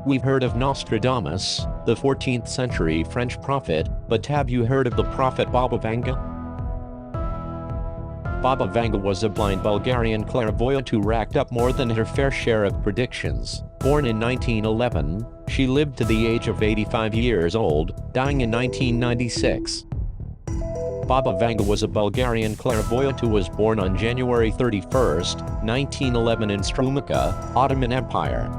We've heard of Nostradamus, the 14th century French prophet, but have you heard of the prophet Baba Vanga? Baba Vanga was a blind Bulgarian clairvoyant who racked up more than her fair share of predictions. Born in 1911, she lived to the age of 85 years old, dying in 1996. Baba Vanga was a Bulgarian clairvoyant who was born on January 31, 1911 in Strumica, Ottoman Empire.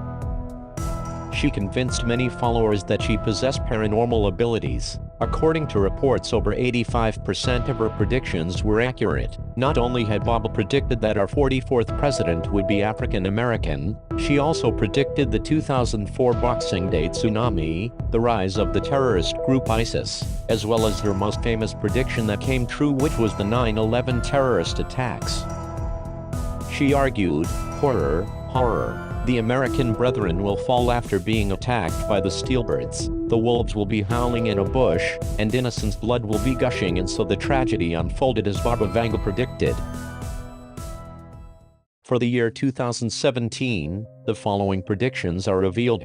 She convinced many followers that she possessed paranormal abilities. According to reports, over 85% of her predictions were accurate. Not only had Baba predicted that our 44th president would be African American, she also predicted the 2004 Boxing Day tsunami, the rise of the terrorist group ISIS, as well as her most famous prediction that came true, which was the 9/11 terrorist attacks. She argued, horror, horror. The American brethren will fall after being attacked by the steelbirds. The wolves will be howling in a bush, and innocents' blood will be gushing, and so the tragedy unfolded as Baba Vanga predicted. For the year 2017, the following predictions are revealed.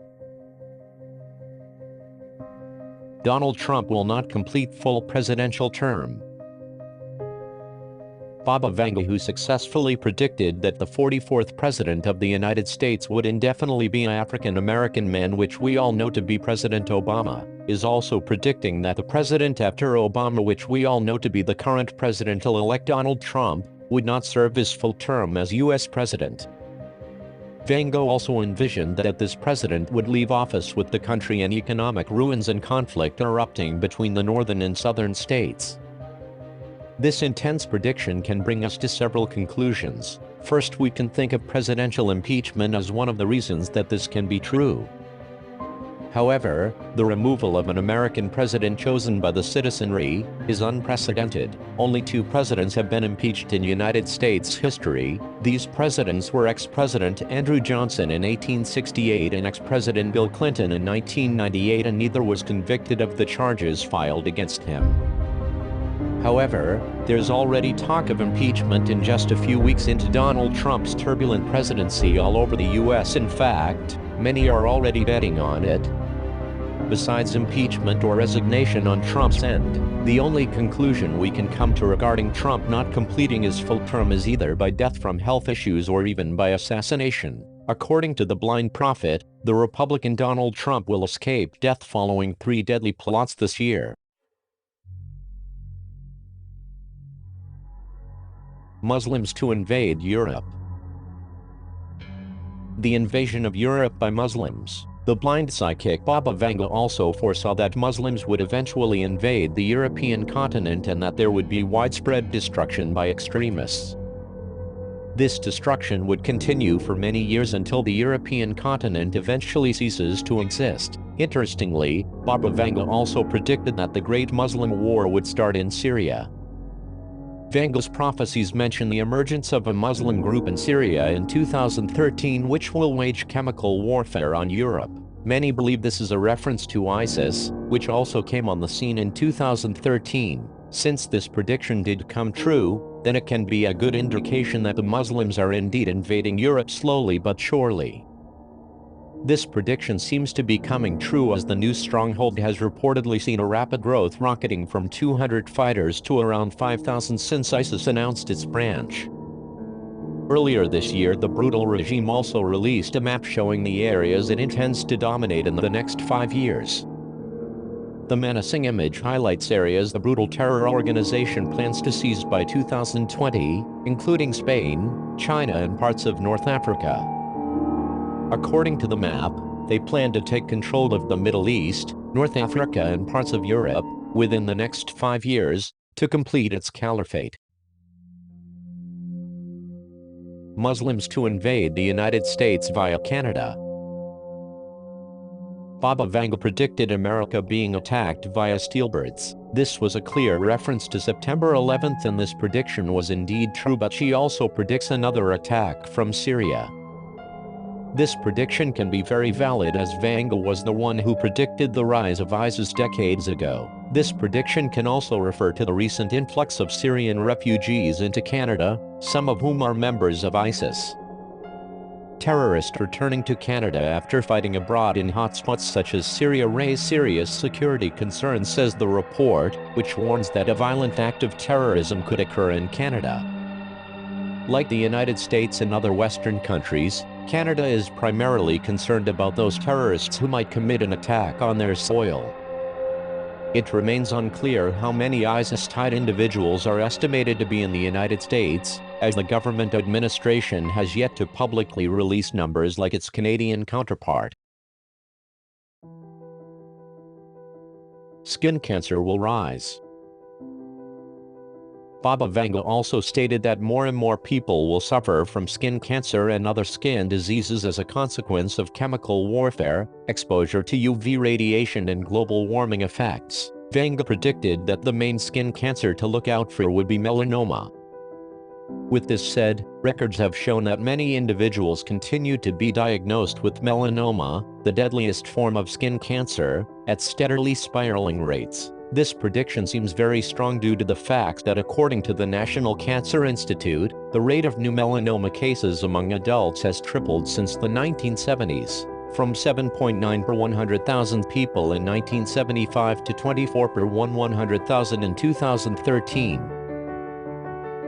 Donald Trump will not complete full presidential term. Baba Vanga, who successfully predicted that the 44th President of the United States would indefinitely be an African American man, which we all know to be President Obama, is also predicting that the president after Obama, which we all know to be the current president-elect Donald Trump, would not serve his full term as U.S. President. Vanga also envisioned that this president would leave office with the country in economic ruins and conflict erupting between the northern and southern states. This intense prediction can bring us to several conclusions. First, we can think of presidential impeachment as one of the reasons that this can be true. However, the removal of an American president chosen by the citizenry is unprecedented. Only 2 presidents have been impeached in United States history. These presidents were ex-President Andrew Johnson in 1868 and ex-President Bill Clinton in 1998, and neither was convicted of the charges filed against him. However, there's already talk of impeachment in just a few weeks into Donald Trump's turbulent presidency all over the U.S. In fact, many are already betting on it. Besides impeachment or resignation on Trump's end, the only conclusion we can come to regarding Trump not completing his full term is either by death from health issues or even by assassination. According to the blind prophet, the Republican Donald Trump will escape death following 3 deadly plots this year. Muslims to invade Europe. The invasion of Europe by Muslims. The blind psychic Baba Vanga also foresaw that Muslims would eventually invade the European continent and that there would be widespread destruction by extremists. This destruction would continue for many years until the European continent eventually ceases to exist. Interestingly, Baba Vanga also predicted that the Great Muslim War would start in Syria. Vanga's prophecies mention the emergence of a Muslim group in Syria in 2013 which will wage chemical warfare on Europe. Many believe this is a reference to ISIS, which also came on the scene in 2013. Since this prediction did come true, then it can be a good indication that the Muslims are indeed invading Europe slowly but surely. This prediction seems to be coming true as the new stronghold has reportedly seen a rapid growth, rocketing from 200 fighters to around 5,000 since ISIS announced its branch. Earlier this year, the brutal regime also released a map showing the areas it intends to dominate in the next 5 years. The menacing image highlights areas the brutal terror organization plans to seize by 2020, including Spain, China, and parts of North Africa. According to the map, they plan to take control of the Middle East, North Africa, and parts of Europe within the next 5 years to complete its caliphate. Muslims to invade the United States via Canada. Baba Vanga predicted America being attacked via steelbirds. This was a clear reference to September 11th, and this prediction was indeed true, but she also predicts another attack from Syria. This prediction can be very valid as Vanga was the one who predicted the rise of ISIS decades ago. This prediction can also refer to the recent influx of Syrian refugees into Canada, some of whom are members of ISIS. terrorists returning to Canada after fighting abroad in hotspots such as Syria raise serious security concerns, says the report, which warns that a violent act of terrorism could occur in Canada. Like the United States and other Western countries, Canada is primarily concerned about those terrorists who might commit an attack on their soil. It remains unclear how many ISIS-tied individuals are estimated to be in the United States, as the government administration has yet to publicly release numbers like its Canadian counterpart. Skin cancer will rise. Baba Vanga also stated that more and more people will suffer from skin cancer and other skin diseases as a consequence of chemical warfare, exposure to UV radiation and global warming effects. Vanga predicted that the main skin cancer to look out for would be melanoma. With this said, records have shown that many individuals continue to be diagnosed with melanoma, the deadliest form of skin cancer, at steadily spiraling rates. This prediction seems very strong due to the fact that according to the National Cancer Institute, the rate of new melanoma cases among adults has tripled since the 1970s, from 7.9 per 100,000 people in 1975 to 24 per 100,000 in 2013.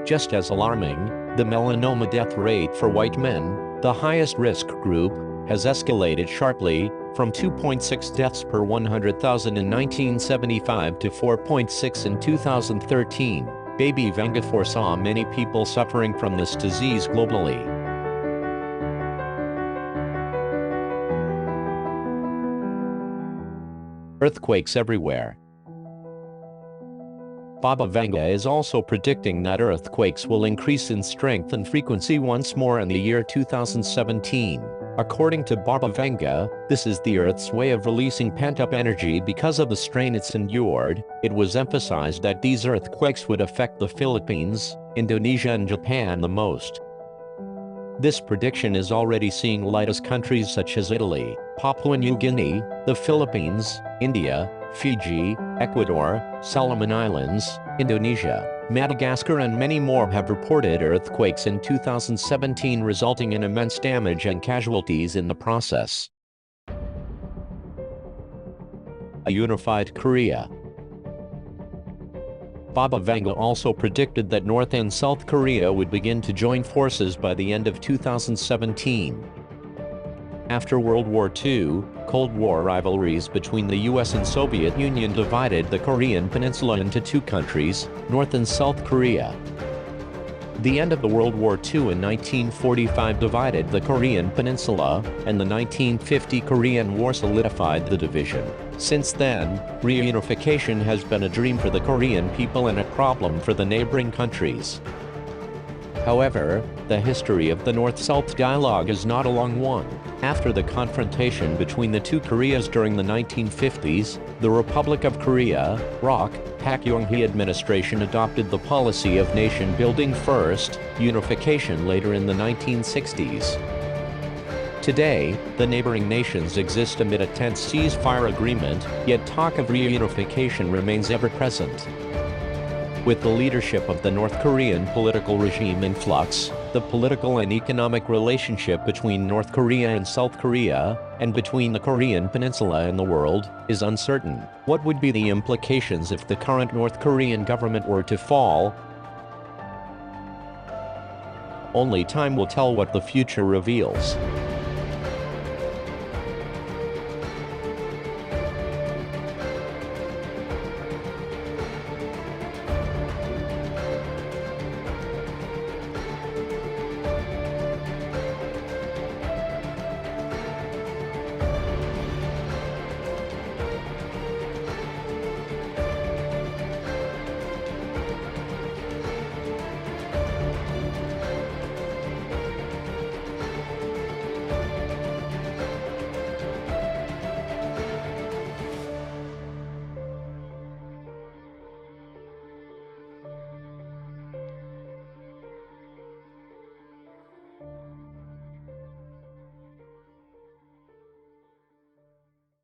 Just as alarming, the melanoma death rate for white men, the highest risk group, has escalated sharply, from 2.6 deaths per 100,000 in 1975 to 4.6 in 2013. Baby Vanga foresaw many people suffering from this disease globally. Earthquakes everywhere. Baba Vanga is also predicting that earthquakes will increase in strength and frequency once more in the year 2017. According to Baba Vanga, this is the Earth's way of releasing pent-up energy because of the strain it's endured. It was emphasized that these earthquakes would affect the Philippines, Indonesia and Japan the most. This prediction is already seeing light as countries such as Italy, Papua New Guinea, the Philippines, India, Fiji, Ecuador, Solomon Islands, Indonesia, Madagascar and many more have reported earthquakes in 2017, resulting in immense damage and casualties in the process. A unified Korea. Baba Vanga also predicted that North and South Korea would begin to join forces by the end of 2017. After World War II, Cold War rivalries between the US and Soviet Union divided the Korean peninsula into two countries, North and South Korea. The end of the World War II in 1945 divided the Korean peninsula, and the 1950 Korean War solidified the division. Since then, reunification has been a dream for the Korean people and a problem for the neighboring countries. However, the history of the North-South dialogue is not a long one. After the confrontation between the two Koreas during the 1950s, the Republic of Korea, ROK, Park Geun-hye administration adopted the policy of nation-building first, unification later in the 1960s. Today, the neighboring nations exist amid a tense ceasefire agreement, yet talk of reunification remains ever present. With the leadership of the North Korean political regime in flux, the political and economic relationship between North Korea and South Korea, and between the Korean peninsula and the world, is uncertain. What would be the implications if the current North Korean government were to fall? Only time will tell what the future reveals.